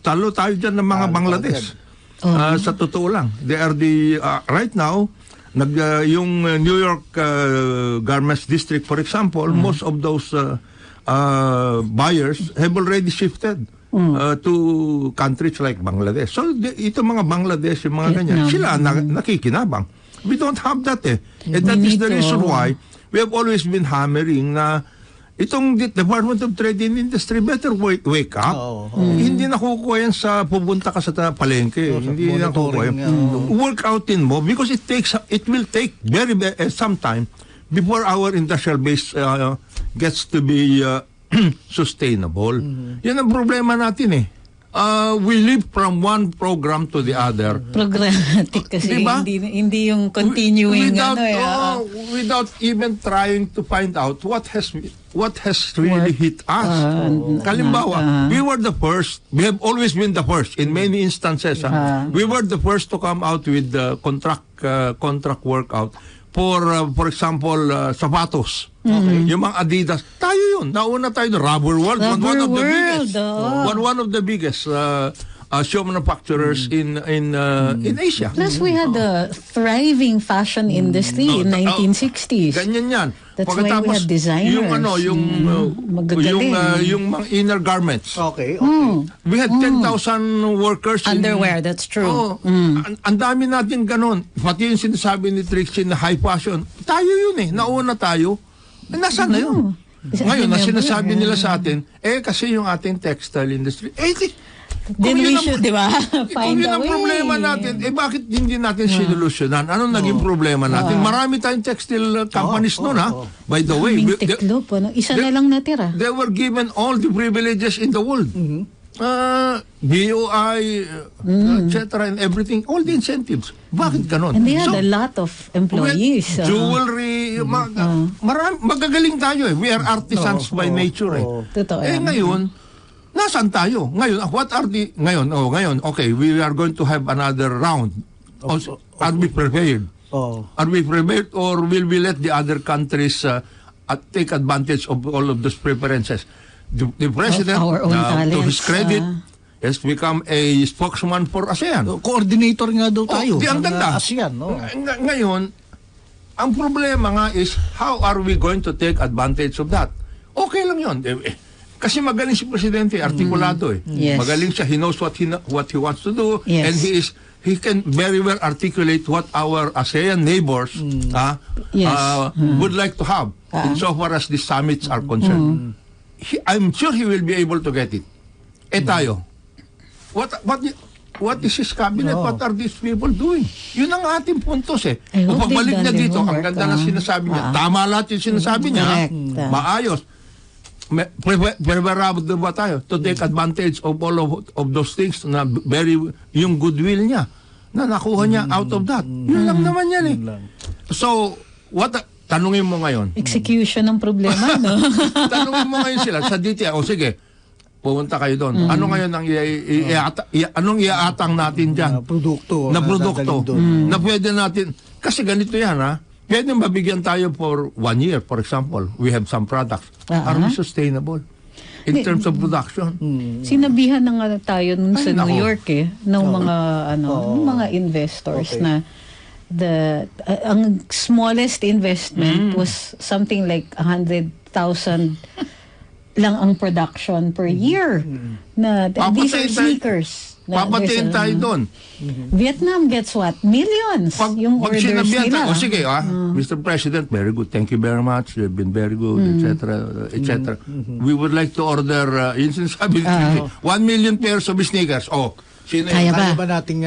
Speaker 4: Talo tayo dyan ng mga Bangladesh. Sa totoo lang. They are the, right now, yung New York Garments District, for example, most of those buyers have already shifted to countries like Bangladesh. So, ito mga Bangladesh, yung mga ganyan, sila nakikinabang. We don't have that eh. And that is the reason why we have always been hammering na itong Department of Trade and Industry better wake up. Hindi nakukuha yan sa pupunta ka sa palengke. Hindi nakukuha yan. Work out in mo because it will take some time before our industrial base gets to be sustainable. Yan ang problema natin eh. We live from one program to the other.
Speaker 2: Programmatic kasi,
Speaker 4: diba?
Speaker 2: hindi yung continuing
Speaker 4: without even trying to find out what has really hit us. Kalimbawa, we were the first. We have always been the first in many instances. We were the first to come out with the contract workout for example, sapatos. Yung mga Adidas, tayo yun. Nauna tayo na Rubber World. One of the biggest shoe manufacturers in Asia.
Speaker 2: Plus, we had a thriving fashion industry in 1960s.
Speaker 4: Ganyan yan.
Speaker 2: That's why we had designers.
Speaker 4: Yung mga inner garments.
Speaker 3: Okay.
Speaker 4: We had 10,000 workers.
Speaker 2: Underwear, that's true.
Speaker 4: Ang dami natin ganun. Pati yung sinasabi ni Trixie na high fashion. Tayo yun eh. Nauna tayo. Nasaan na yun? Ngayon, na sinasabi nila sa atin, kasi yung ating textile industry,
Speaker 2: then we should, di ba?
Speaker 4: Kung yun ang problema natin, bakit hindi natin sinolusyonan? Anong naging problema natin? Marami tayong textile companies noon, ha? By the way,
Speaker 2: isa na lang natira.
Speaker 4: they were given all the privileges in the world. BOI, etc. and everything, all the incentives. Bakit ganon?
Speaker 2: And they had a lot of employees.
Speaker 4: Jewelry, magagaling tayo eh. We are artisans by nature eh.
Speaker 2: Totoo
Speaker 4: ngayon, nasaan tayo? Ngayon, okay, we are going to have another round. Are we prepared? Are we prepared or will we let the other countries take advantage of all of those preferences? The president, to his credit, has become a spokesman for ASEAN.
Speaker 3: Coordinator nga daw tayo.
Speaker 4: Ang ganda.
Speaker 3: ASEAN,
Speaker 4: Ngayon, ang problema nga is, how are we going to take advantage of that? Okay lang yun. Kasi magaling si Presidente, artikulado eh.
Speaker 2: Yes.
Speaker 4: Magaling siya, he knows what he wants to do, and he can very well articulate what our ASEAN neighbors would like to have insofar as the summits are concerned. I'm sure he will be able to get it. Tayo, what is his cabinet? What are these people doing? Yun ang ating puntos eh. Kung pagbalik niya dito, ang ganda na sinasabi niya. Tama lahat yung sinasabi niya. Maayos. Preparado ba tayo to take advantage of all of those things na yung goodwill niya na nakuha niya out of that. Yun lang naman yan eh. So, tanungin mo ngayon.
Speaker 2: Execution ng problema, no?
Speaker 4: Tanungin mo ngayon sila sa DTI. Sige, pumunta kayo doon. Ano ngayon ang anong iaatang natin dyan?
Speaker 3: Produkto.
Speaker 4: Na produkto. Na pwede natin. Kasi ganito yan, ha? Pwede mabigyan tayo for 1 year, for example. We have some products. Are we sustainable in terms of production?
Speaker 2: Sinabihan na nga tayo nun sa New York ng mga investors na ang smallest investment was something like 100,000 lang ang production per year. Na these are sneakers.
Speaker 4: Papatiin tayo doon.
Speaker 2: Vietnam gets what? Millions. Yung
Speaker 4: pag
Speaker 2: orders nila.
Speaker 4: Sige, Mr. President, very good. Thank you very much. You've been very good, etc. We would like to order, yun sinasabi, 1 million pairs of sneakers. Sino
Speaker 2: Kaya
Speaker 3: Kaya
Speaker 2: ba?
Speaker 3: ba nating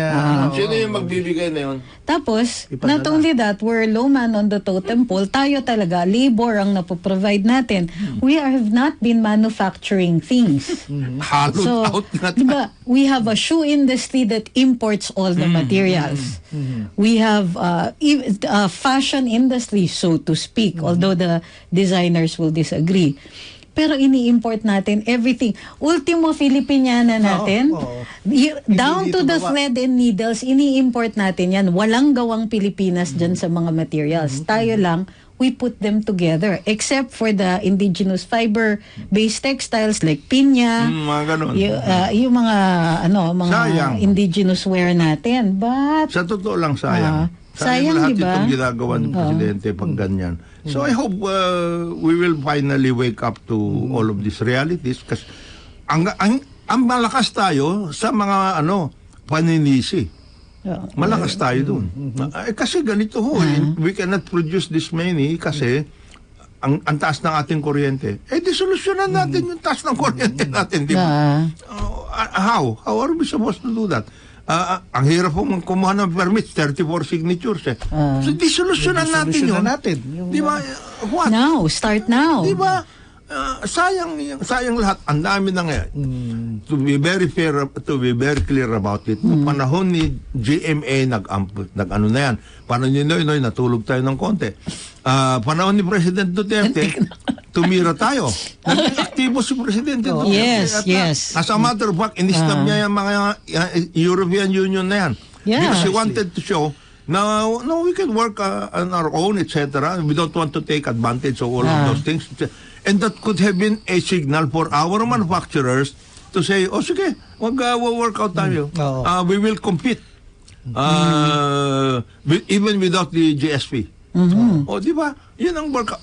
Speaker 4: Sino yung magbibigay na yun?
Speaker 2: Tapos,
Speaker 3: Ipadala.
Speaker 2: not only that, we're low man on the totem pole. Tayo talaga, labor ang napoprovide natin. We have not been manufacturing things.
Speaker 4: Halot
Speaker 2: So,
Speaker 4: out na
Speaker 2: di ba, we have a shoe industry that imports all the materials. We have a fashion industry, so to speak, although the designers will disagree. Pero ini-import natin everything. Ultimo Filipiniana natin.
Speaker 3: Oo.
Speaker 2: Down
Speaker 3: Hindi
Speaker 2: to the
Speaker 3: dito
Speaker 2: thread and needles, ini-import natin yan. Walang gawang Pilipinas dyan sa mga materials. Tayo lang, we put them together. Except for the indigenous fiber-based textiles like pinya,
Speaker 4: mga ganon.
Speaker 2: yung mga, mga
Speaker 4: Sayang.
Speaker 2: indigenous wear natin. But,
Speaker 4: Sa totoo lang, sayang.
Speaker 2: Sayang,
Speaker 4: lahat
Speaker 2: di ba?
Speaker 4: itong ginagawa ng Presidente pag ganyan. So I hope we will finally wake up to all of these realities kasi ang malakas tayo sa mga paninisi. Malakas tayo dun. Kasi ganito ho, we cannot produce this many kasi ang taas ng ating kuryente. Di solusyonan natin yung taas ng kuryente natin, di ba? How are we supposed to do that? Ang hirap po kumuha ng permits, 34 signatures So, di solusyonan natin yun. Di ba? What?
Speaker 2: Now, start now.
Speaker 4: Di ba? Sayang lahat. Ang dami na ngayon. To be very fair, to be very clear about it, panahon ni GMA nag-ano na yan. Panahon ni Noy, natulog tayo ng konti. Panahon ni President Duterte, tumira tayo. Naging aktibo si Presidente Duterte.
Speaker 2: Yes.
Speaker 4: As a matter of fact, inistab niya yung mga European Union na yan.
Speaker 2: Yeah.
Speaker 4: Because he wanted to show no, we can work on our own, etc. We don't want to take advantage of all of those things. And that could have been a signal for our manufacturers to say, sige, work out tayo. We will compete. Even without the GSP. Di ba? Yun ang work.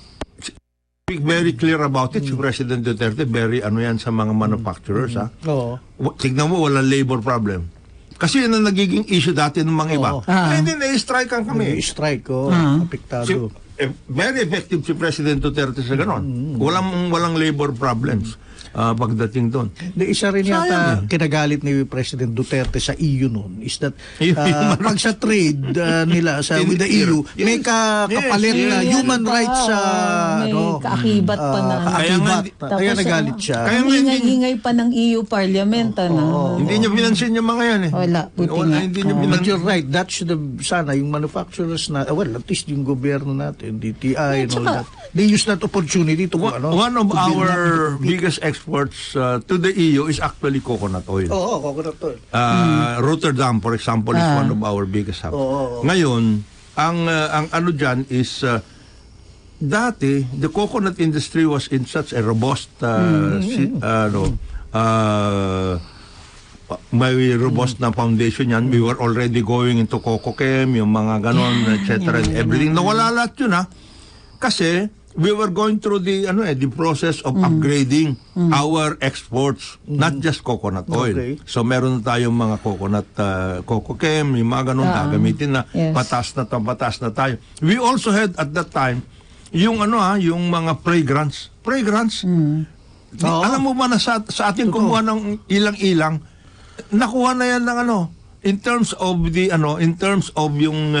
Speaker 4: Very clear about it. Si President Duterte, very yan sa mga manufacturers. Tignan mo, walang labor problem. Kasi yun ang nagiging issue dati ng mga iba. Hindi na-strike ang kami.
Speaker 3: Apektado.
Speaker 4: Very effective si President Duterte sa ganon. Walang labor problems pagdating doon.
Speaker 3: Isa rin yata kinagalit ni President Duterte sa EU noon is that pag sa trade nila with the EU, may kapalit na human rights
Speaker 2: may kaakibat pa na.
Speaker 3: Kaya nagalit siya.
Speaker 2: Kaya ingay pa ng EU Parliament.
Speaker 4: Hindi niya pinansin yung mga yan
Speaker 2: Wala, buti nga.
Speaker 3: But you're right, that should have, sana yung manufacturers na, at least yung gobyerno natin, DTI and all that, they use that opportunity to
Speaker 4: one of our biggest exports to the EU is actually coconut oil.
Speaker 3: Coconut oil.
Speaker 4: Rotterdam, for example, is one of our biggest hubs. Ngayon, ang ano dyan is dati, the coconut industry was in such a robust may robust na foundation yan. We were already going into Cocochem, yung mga ganon, etc. and everything. Nawala lahat yun kasi we were going through the process of upgrading our exports, not just coconut oil. So meron tayong mga coconut Cocochem, yung mga ganon gagamitin na patas na tayo. We also had at that time yung yung mga fragrance. Alam mo ba na sa ating kumuha ng ilang-ilang, nakuha na yan ng in terms of yung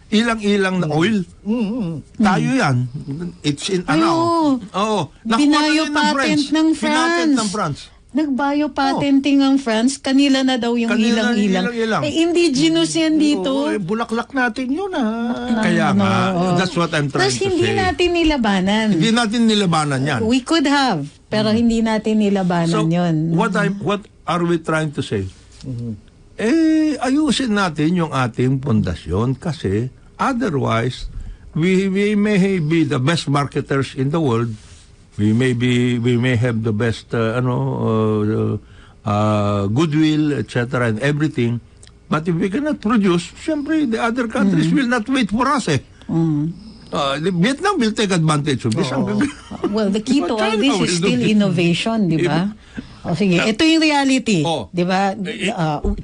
Speaker 4: ilang-ilang na oil. Tayo yan. It's in
Speaker 2: Binayo-patent ng France. Nag-biopatenting ang France. Kanila na daw yung ilang-ilang. Indigenous yan dito.
Speaker 3: Bulaklak natin yun
Speaker 4: Kaya nga, that's what I'm trying to say.
Speaker 2: Tapos hindi natin nilabanan.
Speaker 4: Hindi natin nilabanan yan.
Speaker 2: We could have, pero hindi natin nilabanan yun.
Speaker 4: What are we trying to say? Ayusin natin yung ating pundasyon kasi otherwise we may be the best marketers in the world. We may have the best goodwill, etc. and everything. But if we cannot produce, syempre the other countries will not wait for us Vietnam will take advantage of this.
Speaker 2: Well, the key to all this is still innovation, di ba? Sige, ito yung reality, di ba?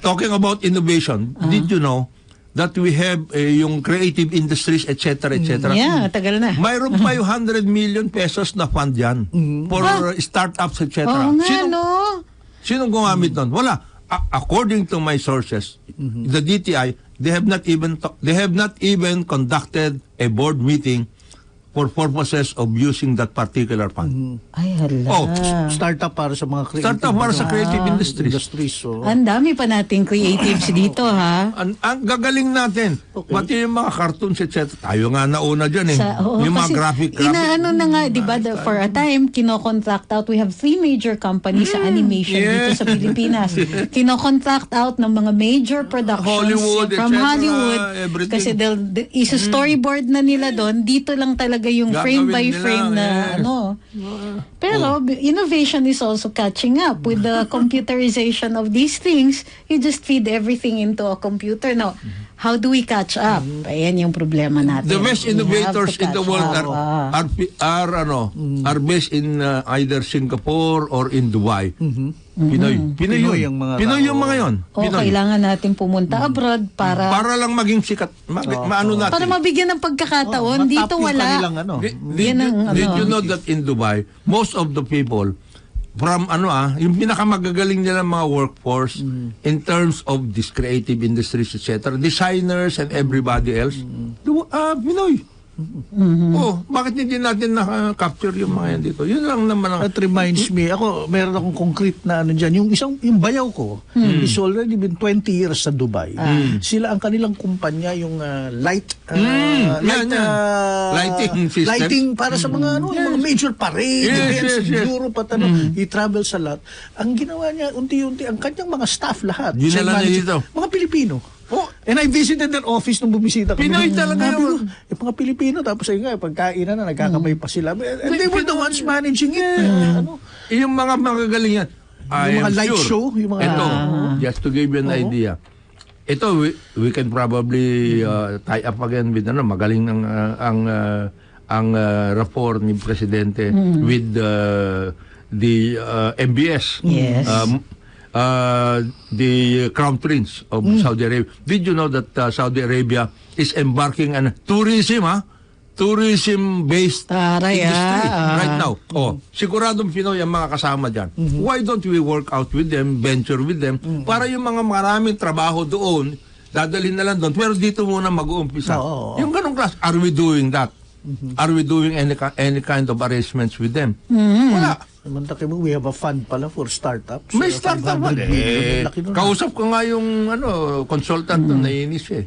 Speaker 4: Talking about innovation, did you know that we have yung creative industries, etc., etc.?
Speaker 2: Yeah, tagal na.
Speaker 4: Mayroon pa yung 100 million pesos na fund yan for startups, etc.
Speaker 2: Oo nga,
Speaker 4: Sinong gumamit nun? Wala. according to my sources, the DTI, they have not even conducted a board meeting for purposes of using that particular fund.
Speaker 2: Ay, hala.
Speaker 4: Oh,
Speaker 3: Startup para sa mga creative.
Speaker 4: Startup para sa creative industries.
Speaker 3: So,
Speaker 2: Ang dami pa nating creatives dito, ha?
Speaker 4: Ang gagaling natin.
Speaker 3: Okay.
Speaker 4: Pati yung mga cartoons, etc. Tayo nga nauna dyan eh. Yung mga
Speaker 2: kasi
Speaker 4: graphic.
Speaker 2: inaano na nga, di ba, for a time, kino-contract out. We have 3 major companies sa animation dito sa Pilipinas. Kino-contract out ng mga major productions
Speaker 4: Hollywood,
Speaker 2: from
Speaker 4: etc.,
Speaker 2: Hollywood.
Speaker 4: everything.
Speaker 2: Kasi isa storyboard na nila doon. Dito lang talaga yung frame by
Speaker 4: Gagawin nila,
Speaker 2: frame na
Speaker 4: yes.
Speaker 2: ano. Pero innovation is also catching up with the computerization of these things. You just feed everything into a computer. Now, how do we catch up? Ayan yung problema natin.
Speaker 4: The best
Speaker 2: We have
Speaker 4: innovators
Speaker 2: to
Speaker 4: in the
Speaker 2: catch
Speaker 4: world
Speaker 2: up.
Speaker 4: are based in either Singapore or in Dubai. Pinoy
Speaker 3: yung mga
Speaker 4: Pinoy yung mga yon.
Speaker 2: O kailangan natin pumunta abroad para
Speaker 4: Lang maging sikat. Maano natin.
Speaker 2: para mabigyan ng pagkakataon. Dito wala.
Speaker 4: Did you know that in Dubai, most of the people from yung pinakamagagaling nila mga workforce in terms of this creative industries, etc., designers and everybody else, Pinoy. Oh, bakit hindi natin na-capture yung mga yan dito? Yun lang naman ang...
Speaker 3: That reminds me, meron akong concrete na dyan. Yung bayaw ko, is already been 20 years sa Dubai. Sila ang kanilang kumpanya, yung
Speaker 4: lighting system.
Speaker 3: Lighting para sa mga yung mga major parade, events,
Speaker 4: yes.
Speaker 3: Europe at he travels a lot. Ang ginawa niya, unti-unti, ang kanyang mga staff lahat.
Speaker 4: Dinala niya dito.
Speaker 3: Mga Pilipino. And I visited their office nung bumisita ko.
Speaker 4: Pinoy talaga yun.
Speaker 3: Yung mga Pilipino, tapos pagkainan na, nagkakamay pa sila. And they were the ones managing it.
Speaker 4: Yung mga magagaling yan.
Speaker 3: Yung mga light show. Yung mga,
Speaker 4: Ito, just to give you an idea. Ito, we can probably tie up again with magaling ng ang rapport ni Presidente with the MBS.
Speaker 2: Yes.
Speaker 4: The Crown Prince of Saudi Arabia. Did you know that Saudi Arabia is embarking on tourism-based industry right now? Siguradong Pinoy ang mga kasama dyan. Why don't we work out with them, venture with them, para yung mga maraming trabaho doon, dadalhin na lang doon, pero dito muna mag-uumpisa. Yung ganong class, are we doing that? Are we doing any kind of arrangements with them? Wala.
Speaker 3: We have a fund pala for startups.
Speaker 4: May startup pa. Kausap ko nga yung consultant na naiinis eh.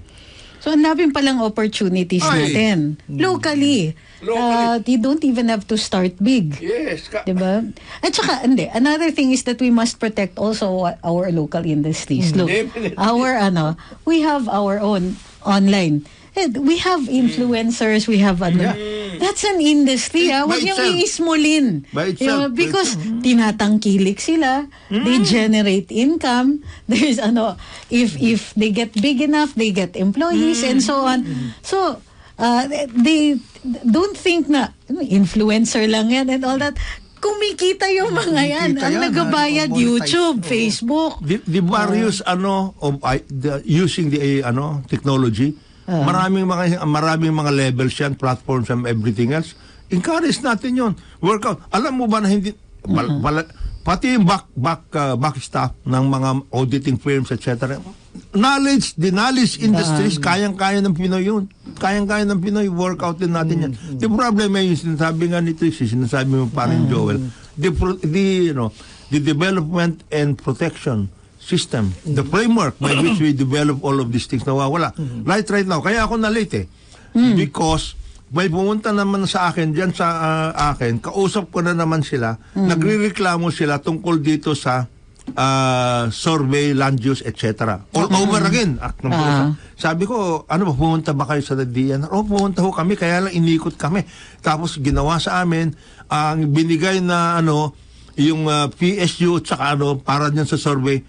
Speaker 2: So, ang daming palang opportunities natin. Locally. You don't even have to start big.
Speaker 4: Yes.
Speaker 2: Diba? At saka, another thing is that we must protect also our local industries. Look, we have our own online. We have influencers, we have that's an industry. Huwag niyong iismulin. Because tinatangkilik sila, they generate income, there's if they get big enough, they get employees and so on. So, they don't think na influencer lang yan and all that. Kumikita yung mga yan. Ang nagabayad, YouTube, Facebook.
Speaker 4: The various using the technology, maraming mga levels yan, platforms and everything else. Encourage natin yon. Workout. Alam mo ba na hindi pati yung back staff ng mga auditing firms, etc. The knowledge industries, kayang-kaya ng Pinoy yun. Kayang-kaya ng Pinoy, workout din natin yan. The problem ay yung sinasabi nga nito, sinasabi mo pa rin, Joel, the development and protection system, the framework by which we develop all of these things, nawawala. Right now, kaya ako na-late because may pumunta naman sa akin, dyan sa akin, kausap ko na naman sila, nagre-reklamo sila tungkol dito sa survey, land use, etc. All over again. Sabi ko, pumunta ba kayo sa DNR? Pumunta ho kami, kaya lang inikot kami. Tapos ginawa sa amin, ang binigay na yung PSU, tsaka para dyan sa survey,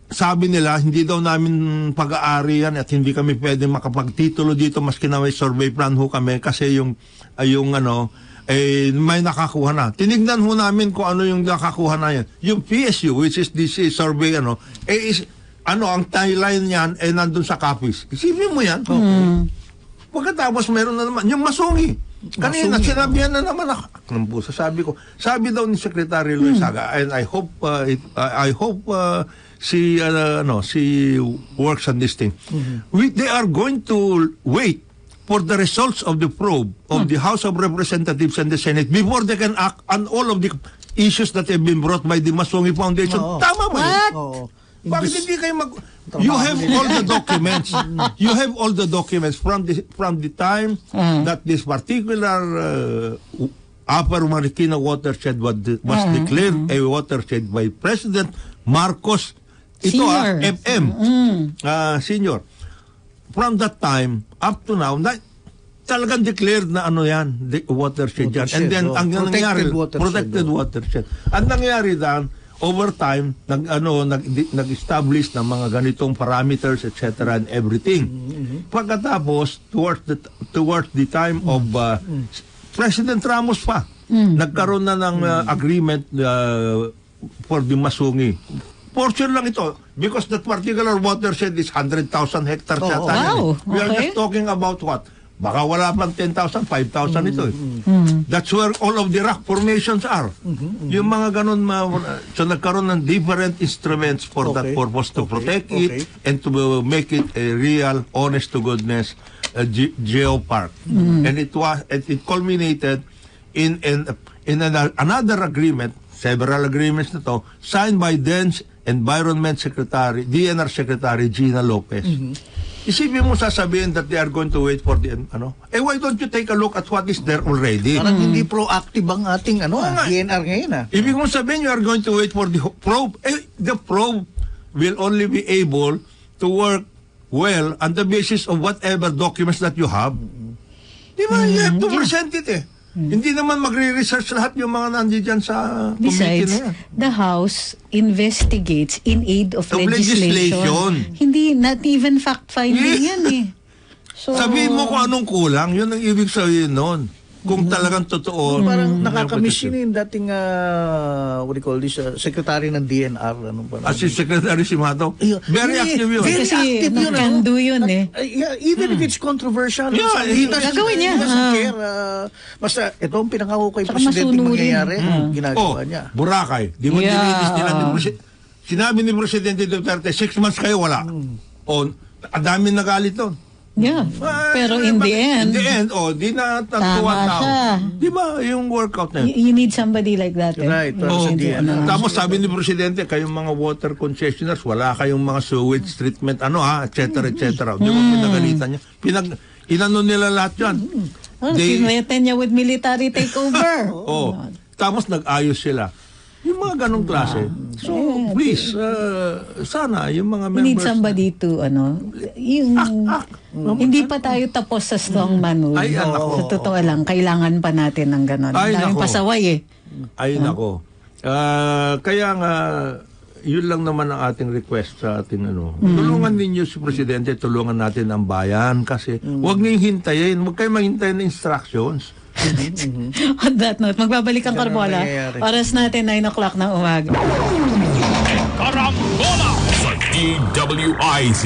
Speaker 4: sabi nila, hindi daw namin pag-aari yan at hindi kami pwede makapagtitulo dito maski na may survey plan ho kami kasi yung may nakakuha na. Tinignan ho namin kung ano yung nakakuha na yan. Yung PSU, which is this survey, ang timeline yan, nandun sa copies. Isipin mo yan. Pagkatapos meron na naman, yung Masungi. Kanina, sinabihan na naman ako ng puso. Sabi daw ni Secretary Luisaga, and I hope she works on this thing. They are going to wait for the results of the probe of the House of Representatives and the Senate before they can act on all of the issues that have been brought by the Masungi Foundation. Tama ba yun?
Speaker 3: Oo.
Speaker 4: Bakit hindi kayo You have all the documents. You have all the documents from the time that this particular Upper Marikina watershed was declared a watershed by President Marcos. Ito FM senior. From that time up to now, talagang declared na yan, the watershed yan. And then ang nangyari, protected watershed. Ang nangyari dan, over time, nag-establish ng mga ganitong parameters, etc. and everything. Pagkatapos, towards the time of President Ramos pa, nagkaroon na ng agreement for the Masungi. Portion lang ito, because that particular watershed is 100,000 hectares.
Speaker 2: Wow,
Speaker 4: We are
Speaker 2: okay.
Speaker 4: just talking about what? Baka wala pang 10,000, 5,000 ito. That's where all of the rock formations are. Yung mga ganun, so nagkaroon ng different instruments for that purpose, to protect it and to make it a real, honest to goodness geopark. And it culminated in another agreement, several agreements na to, signed by then Environment Secretary, DNR Secretary Gina Lopez. Isipin mo sasabihin that they are going to wait for the, why don't you take a look at what is there already?
Speaker 3: Parang hindi proactive ang ating DNR ngayon
Speaker 4: Ibig mo sabihin you are going to wait for the probe. The probe will only be able to work well on the basis of whatever documents that you have. Di ba? You have to present it Hindi naman magre-research lahat yung mga nandiyan sa committee na yan.
Speaker 2: Besides, the House investigates in aid of legislation. Hindi, not even fact-finding yan So,
Speaker 4: sabihin mo kung anong kulang, yun ang ibig sabihin noon. Kung talagang totoo.
Speaker 3: Parang nakakamiss yun yung dating, what do you call this, secretary ng DNR.
Speaker 4: Si Secretary Simato. Very active yun.
Speaker 3: Very
Speaker 2: kasi
Speaker 3: active yun.
Speaker 2: can do yun
Speaker 3: Even if it's controversial.
Speaker 2: gagawin niya.
Speaker 3: Basta, ito ang pinangako kay
Speaker 2: Saka
Speaker 3: Presidente
Speaker 2: masunurin.
Speaker 3: mangyayari. Ginagawa niya.
Speaker 4: Boracay. Di mo dinilis nila ni sinabi ni Presidente Duterte, 6 months kayo wala. Ang dami nagalit doon.
Speaker 2: Yeah. Pero in the end,
Speaker 4: di na
Speaker 2: tama
Speaker 4: tao.
Speaker 2: siya.
Speaker 4: Di ba yung workout na yun?
Speaker 2: You need somebody like that.
Speaker 3: Right.
Speaker 4: Tapos sabi ni Presidente, kayong mga water concessionaires, wala kayong mga sewage treatment, etc. Di ba pinagalitan niya? Inano nila lahat yan.
Speaker 2: Pinweten niya with military takeover.
Speaker 4: Tapos nag-ayos sila. Yung mga ganong klase. So, please, sana, yung mga members...
Speaker 2: We need somebody to, hindi pa tayo tapos sa strongman rule. Sa totoo lang, kailangan pa natin ng ganon. Daming pasaway
Speaker 4: Ay, nako. Kaya nga, yun lang naman ang ating request sa ating Tulungan ninyo si Presidente, tulungan natin ang bayan kasi huwag niyong hintayin, huwag kayo maghintayin ng instructions.
Speaker 2: On that note, magbabalik ang Karambola. Oras natin 9 o'clock ng umaga.
Speaker 1: Karambola sa DWIZ.